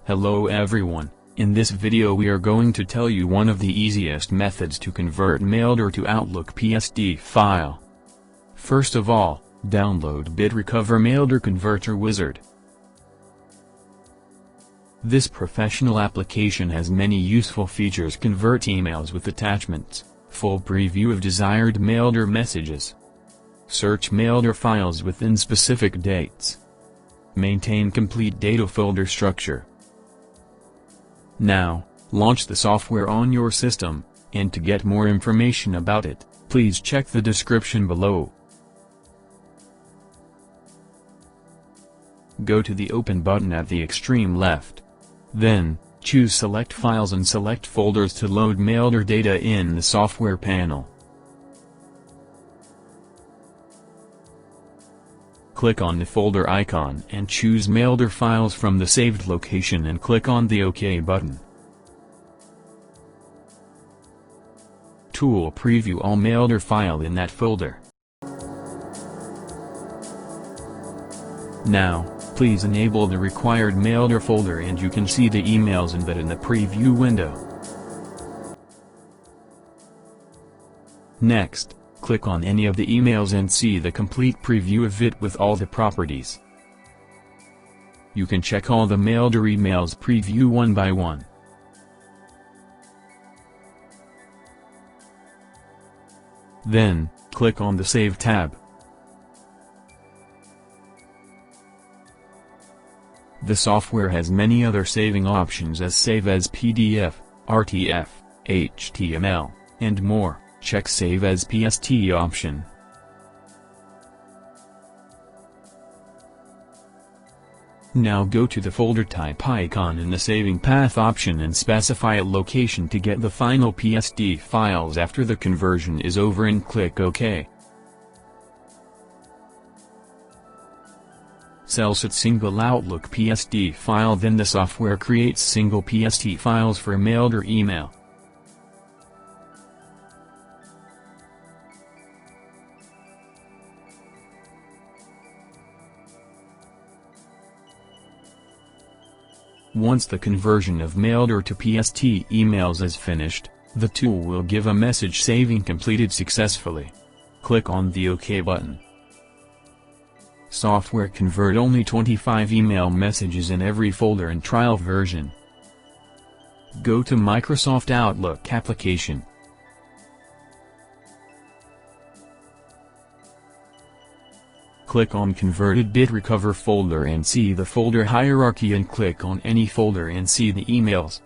Hello everyone, in this video we are going to tell you one of the easiest methods to convert Maildir to Outlook PST file. First of all, download BitRecover Maildir Converter Wizard. This professional application has many useful features. Convert emails with attachments, full preview of desired Maildir messages, search Maildir files within specific dates, maintain complete data folder structure. Now, launch the software on your system, and to get more information about it, please check the description below. Go to the Open button at the extreme left. Then, choose Select Files and select Folders to load Maildir data in the software panel. Click on the folder icon and choose Maildir files from the saved location and click on the OK button. Tool preview all Maildir file in that folder. Now, please enable the required Maildir folder and you can see the emails embedded in the preview window. Next, click on any of the emails and see the complete preview of it with all the properties. You can check all the Maildir emails preview one by one. Then, click on the Save tab. The software has many other saving options as Save as PDF, RTF, HTML, and more. Check Save as PST option. Now go to the folder type icon in the Saving Path option and specify a location to get the final PST files after the conversion is over and click OK. Select single Outlook PST file. Then the software creates single PST files for Maildir email. Once the conversion of Maildir to PST emails is finished, the tool will give a message saving completed successfully. Click on the OK button. Software convert only 25 email messages in every folder in trial version. Go to Microsoft Outlook application. Click on Converted BitRecover folder and see the folder hierarchy and click on any folder and see the emails.